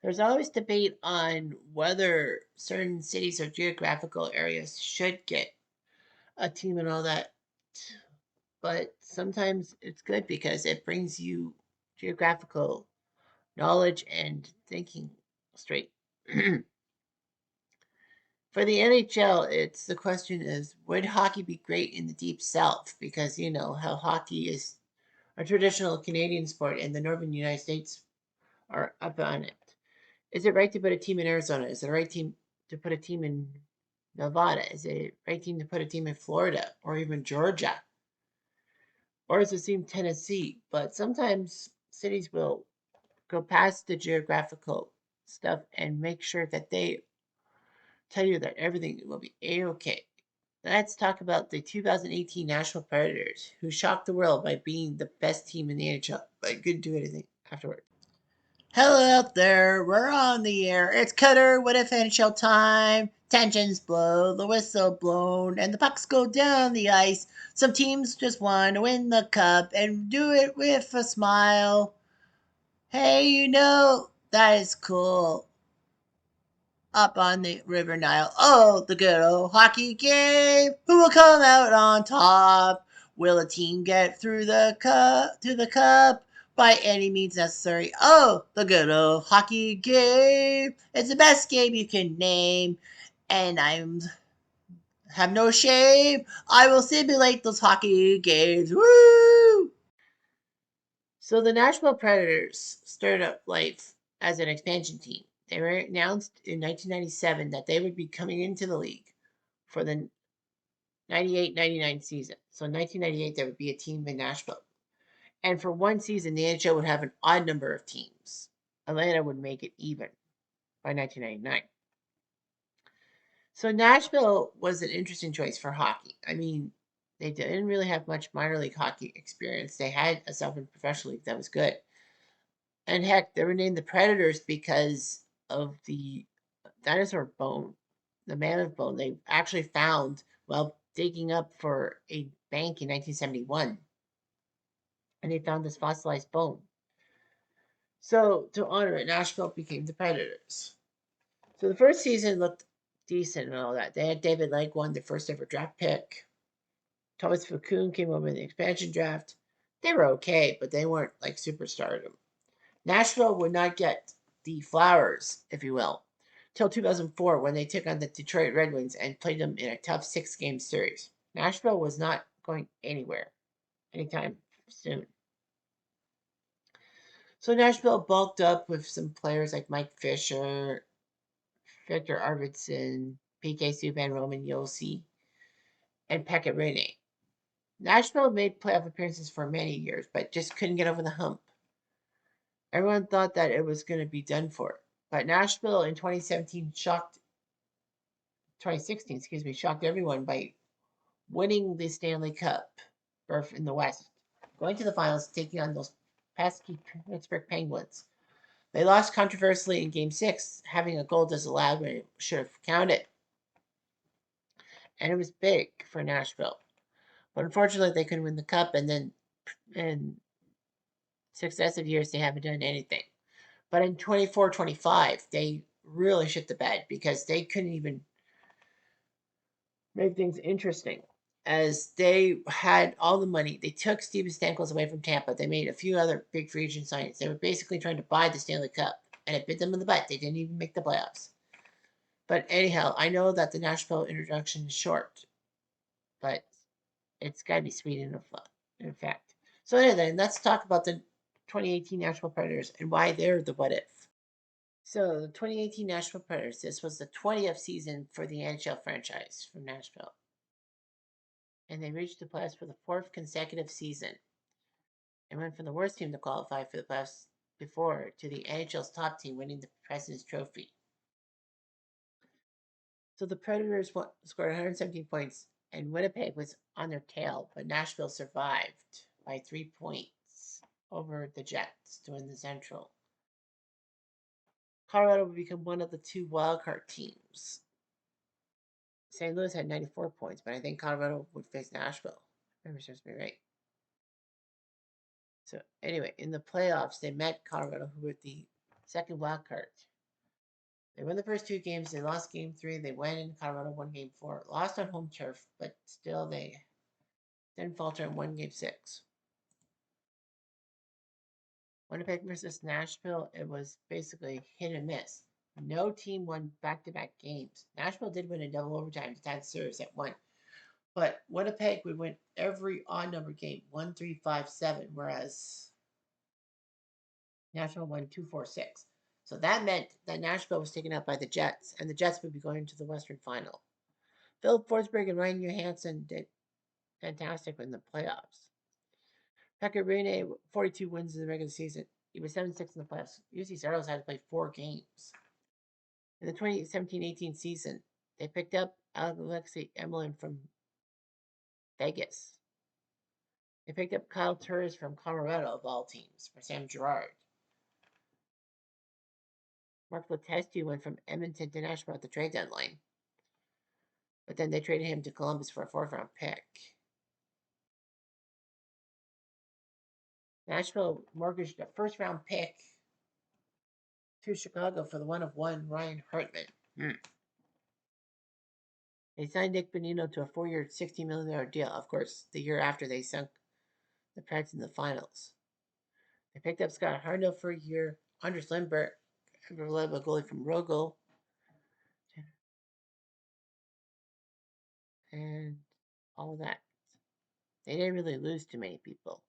There's always debate on whether certain cities or geographical areas should get a team and all that. But sometimes it's good because it brings you geographical knowledge and thinking straight. For the NHL, it's the question is would hockey be great in the deep south? Because you know how hockey is a traditional Canadian sport and the northern United States are up on it. Is it right to put a team in Arizona? Is it the right team to put a team in Nevada? Is it right team to put a team in Florida or even Georgia? Or is it team Tennessee? But sometimes cities will go past the geographical stuff and make sure that they tell you that everything will be a-okay. Let's talk about the 2018 Nashville Predators, who shocked the world by being the best team in the NHL, but couldn't do anything afterward. Hello out there, we're on the air. It's Cutter with NHL time. Tensions blow, the whistle blown, and the pucks go down the ice. Some teams just want to win the cup and do it with a smile. Hey, you know, that is cool. Up on the River Nile. Oh, the good old hockey game. Who will come out on top? Will a team get through the cup by any means necessary? Oh, the good old hockey game. It's the best game you can name. And I'm have no shame. I will simulate those hockey games. Woo! So the Nashville Predators started up life as an expansion team. They were announced in 1997 that they would be coming into the league for the 98-99 season. So in 1998, there would be a team in Nashville. And for one season, the NHL would have an odd number of teams. Atlanta would make it even by 1999. So Nashville was an interesting choice for hockey. I mean, they didn't really have much minor league hockey experience. They had a professional league that was good. And heck, they were named the Predators because of the dinosaur bone, the mammoth bone they actually found while digging up for a bank in 1971. And they found this fossilized bone. So, to honor it, Nashville became the Predators. So, the first season looked decent and all that. They had David Legg won the first ever draft pick. Thomas Falcoon came over in the expansion draft. They were okay, but they weren't like superstardom. Nashville would not get the flowers, if you will, till 2004 when they took on the Detroit Red Wings and played them in a tough 6-game series. Nashville was not going anywhere anytime soon. So Nashville bulked up with some players like Mike Fisher, Victor Arvidsson, PK Subban, Roman Josi, and Pekka Rinne. Nashville made playoff appearances for many years, but just couldn't get over the hump. Everyone thought that it was going to be done for. But Nashville in 2016, excuse me, shocked everyone by winning the Stanley Cup berth in the West, going to the finals, taking on those pesky Pittsburgh Penguins. They lost controversially in Game 6, having a goal disallowed when it should have counted. And it was big for Nashville. But unfortunately, they couldn't win the Cup, and then in successive years, they haven't done anything. But in 24-25, they really shit the bed because they couldn't even make things interesting. As they had all the money, they took Steven Stamkos away from Tampa. They made a few other big free agent signings. They were basically trying to buy the Stanley Cup, and it bit them in the butt. They didn't even make the playoffs. But anyhow, I know that the Nashville introduction is short, but it's got to be sweet enough, in fact. So anyway, let's talk about the 2018 Nashville Predators and why they're the what if. So the 2018 Nashville Predators, this was the 20th season for the NHL franchise from Nashville. And they reached the playoffs for the fourth consecutive season and went from the worst team to qualify for the playoffs before to the NHL's top team winning the President's Trophy. So the Predators scored 117 points, and Winnipeg was on their tail, but Nashville survived by 3 points over the Jets to win the Central. Colorado would become one of the two wildcard teams. St. Louis had 94 points, but I think Colorado would face Nashville. Remember, serves me right. So anyway, in the playoffs, they met Colorado, who were the second wild card. They won the first two games. They lost game three. They went in Colorado, won game four. Lost on home turf, but still they didn't falter and won game six. Winnipeg versus Nashville, it was basically hit and miss. No team won back-to-back games. Nashville did win in double overtime to tie the series at one. But Winnipeg would win every odd number game, 1-3-5-7, whereas Nashville won 2-4-6. So that meant that Nashville was taken out by the Jets, and the Jets would be going to the Western Final. Philip Forsberg and Ryan Johansson did fantastic in the playoffs. Pekka Rinne, 42 wins in the regular season. He was 7-6 in the playoffs. UC Saros had to play 4 games. In the 2017-18 season, they picked up Alexei Emelin from Vegas. They picked up Kyle Turris from Colorado, of all teams, for Sam Girard. Mark Letestu went from Edmonton to Nashville at the trade deadline. But then they traded him to Columbus for a 4th-round pick. Nashville mortgaged a 1st-round pick to Chicago for the one-of-one Ryan Hartman. They signed Nick Bonino to a 4-year, $60 million deal. Of course, the year after they sunk the Preds in the finals. They picked up Scott Hartnell for a year, Anders Lindberg, a reliable goalie from Rogel, and all of that. They didn't really lose too many people.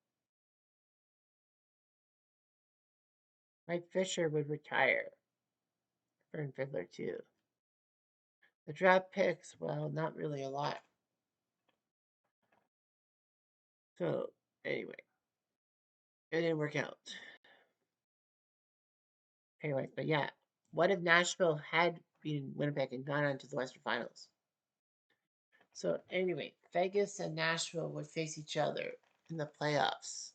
Mike Fisher would retire. Fern Fiddler, too. The draft picks, well, not really a lot. So, anyway, it didn't work out. Anyway, but yeah, what if Nashville had beaten Winnipeg and gone on to the Western Finals? So, anyway, Vegas and Nashville would face each other in the playoffs.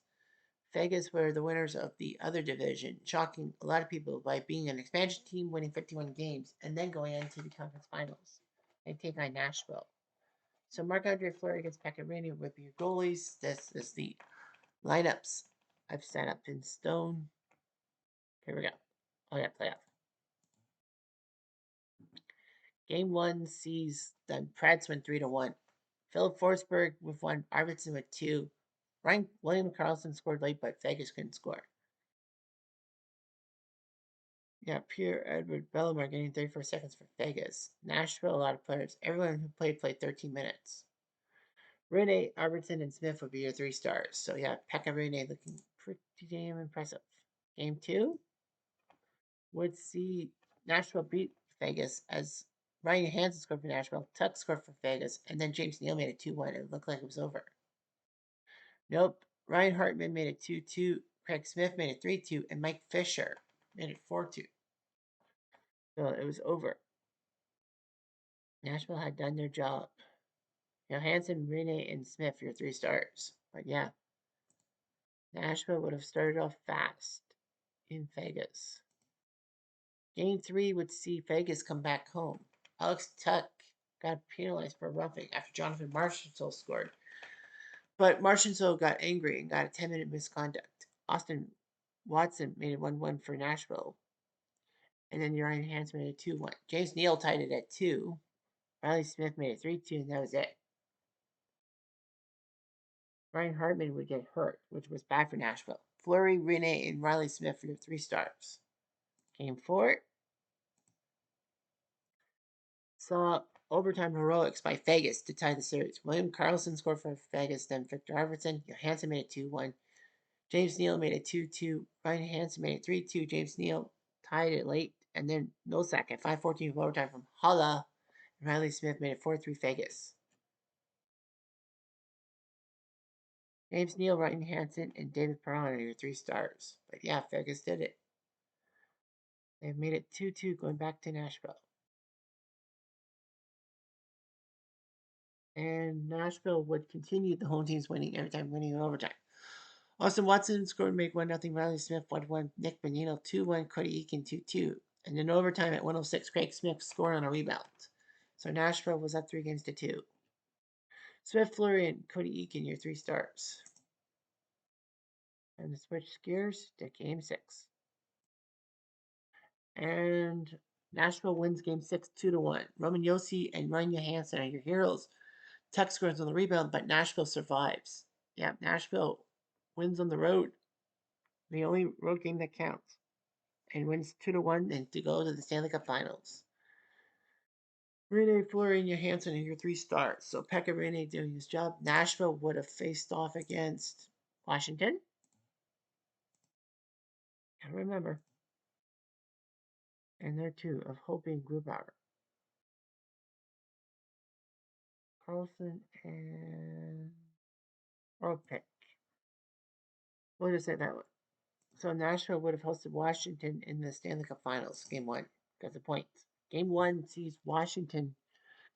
Vegas were the winners of the other division, shocking a lot of people by being an expansion team, winning 51 games, and then going into the conference finals. They take on Nashville. So Marc-Andre Fleury against Pekka Rinne would be your goalies. This is the lineups I've set up in stone. Here we go. Oh yeah, playoff. Game 1 sees the Preds win 3-1. Philip Forsberg with 1, Arvidsson with 2. William Karlsson scored late, but Vegas couldn't score. Yeah, Pierre-Edouard Bellemare getting 34 seconds for Vegas. Nashville, a lot of players. Everyone who played 13 minutes. Rinne, Arvidsson, and Smith would be your 3 stars. So yeah, Pekka Rinne looking pretty damn impressive. Game 2 would see Nashville beat Vegas as Ryan Hansen scored for Nashville, Tuck scored for Vegas, and then James Neal made it 2-1. It looked like it was over. Nope. Ryan Hartman made it 2-2. Craig Smith made it 3-2, and Mike Fisher made it 4-2. So it was over. Nashville had done their job. Johansson, Rinne, and Smith, your 3 stars. But yeah, Nashville would have started off fast in Vegas. Game 3 would see Vegas come back home. Alex Tuck got penalized for roughing after Jonathan Marchessault scored. But Marchessault got angry and got a 10-minute misconduct. Austin Watson made it 1-1 for Nashville. And then Ryan Hansen made it 2-1. James Neal tied it at 2. Riley Smith made it 3-2, and that was it. Ryan Hartman would get hurt, which was bad for Nashville. Fleury, Rinne, and Riley Smith were your 3 stars. Game 4 saw overtime heroics by Vegas to tie the series. William Karlsson scored for Vegas, then Victor Arvidsson. Johansson made it 2-1. James Neal made it 2-2. Ryan Hansen made it 3-2. James Neal tied it late, and then Millsack at 5:14 of overtime from Holla. And Riley Smith made it 4-3 Vegas. James Neal, Ryan Hansen, and David Perron are your 3 stars. But yeah, Vegas did it. They've made it 2-2 going back to Nashville. And Nashville would continue the home team's winning every time, winning in overtime. Austin Watson scored, make 1-0. Riley Smith 1-1. Nick Bonino 2-1. Cody Eakin 2-2. And in overtime at 106, Craig Smith scored on a rebound. So Nashville was up 3-2. Smith, Fleury, and Cody Eakin, your 3 stars. And to switch gears to Game 6. And Nashville wins game 6 2-1. Roman Yossi and Ryan Johansson are your heroes. Tuck scores on the rebound, but Nashville survives. Yeah, Nashville wins on the road. The only road game that counts. And wins 2-1 and to go to the Stanley Cup Finals. Rene, Fleury, and Johansson are your 3 stars. So Pekka Rene doing his job. Nashville would have faced off against Washington. Gotta remember. And there too of Hope and Grubauer. Carlson and Orpik. We'll just say that one. So Nashville would have hosted Washington in the Stanley Cup Finals, game 1. Got the points. Game 1 sees Washington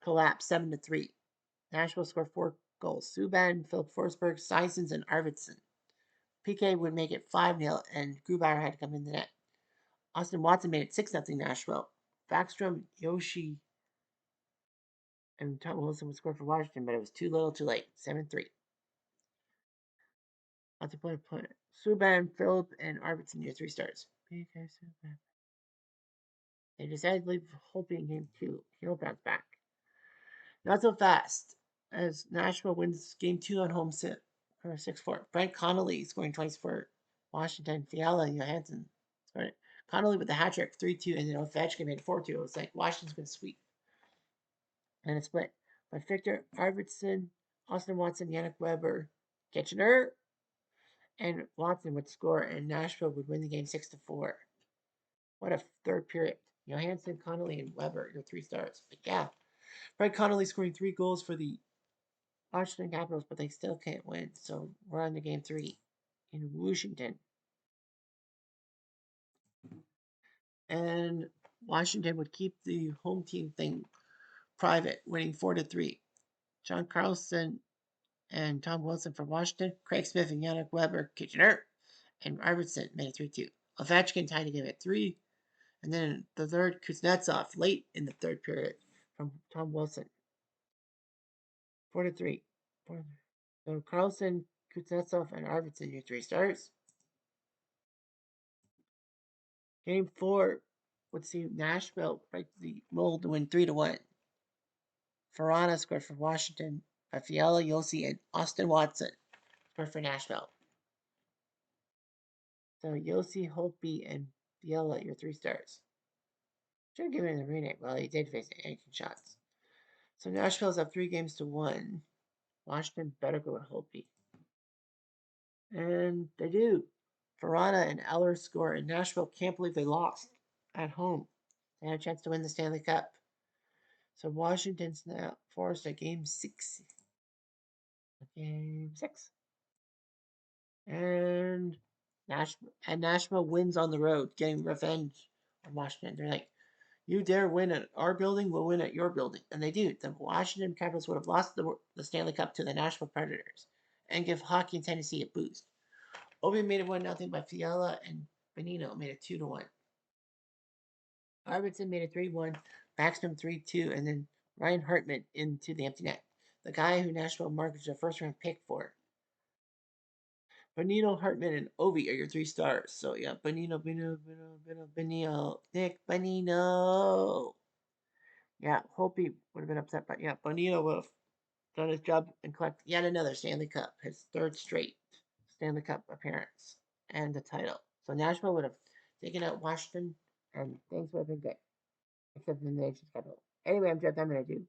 collapse 7-3. Nashville scored 4 goals. Subban, Philip Forsberg, Sisons, and Arvidsson. PK would make it 5-0, and Grubauer had to come in the net. Austin Watson made it 6-0 Nashville. Backstrom, Yoshi, and Tom Wilson would score for Washington, but it was too little too late. 7-3. Lots of player. Subban, Philip, and Arvidsson, your 3 stars. PK, Subban. They decided to leave Holtby in game 2. He'll bounce back. Not so fast, as Nashville wins game 2 on home sit for 6-4. Brent Connolly scoring twice for Washington. Fiala and Johansson scored. Connolly with the hat trick, 3-2, and then Ovechkin made 4-2. It was like Washington's going to sweep. And it split. But Victor Arvidsson, Austin Watson, Yannick Weber, Kitchener, and Watson would score, and Nashville would win the game 6-4. What a third period. Johansson, Connolly, and Weber, your 3 stars. But yeah, Brett Connolly scoring 3 goals for the Washington Capitals, but they still can't win. So we're on to game 3 in Washington. And Washington would keep the home team thing private, winning 4-3. John Carlson and Tom Wilson for Washington. Craig Smith and Yannick Weber, Kitchener, and Arvidsson made it 3-2. Ovechkin tied the game at 3. And then the third, Kuznetsov, late in the third period from Tom Wilson. 4-3. So Carlson, Kuznetsov, and Arvidsson, your 3 stars. Game 4 would see Nashville break the mold to win 3-1. Ferrana scored for Washington. Fiala, Yossi, and Austin Watson scored for Nashville. So Yossi, Holtby, and Fiala, your 3 stars. Should have given him the rename. Well, he did face 18 shots. So Nashville's up 3-1. Washington better go with Holtby. And they do. Ferrana and Eller score, and Nashville can't believe they lost at home. They had a chance to win the Stanley Cup. So Washington's now forced a game 6. Game 6. And Nashville wins on the road, getting revenge on Washington. They're like, you dare win at our building, we'll win at your building. And they do. The Washington Capitals would have lost the Stanley Cup to the Nashville Predators and give hockey in Tennessee a boost. Obi made it 1-0 by Fiala, and Benino made it 2-1. Arvidsson made it 3-1, Backstrom 3-2, and then Ryan Hartman into the empty net. The guy who Nashville marketed a first-round pick for. Benino, Hartman, and Ovi are your 3 stars. So yeah, Benino, Nick Benino. Yeah, hope he would have been upset, but yeah, Bonito would have done his job and collected yet another Stanley Cup, his 3rd straight Stanley Cup appearance and the title. So Nashville would have taken out Washington, and things would have been good, except in the nation's capital. Anyway, I'm Jeff. I'm gonna do.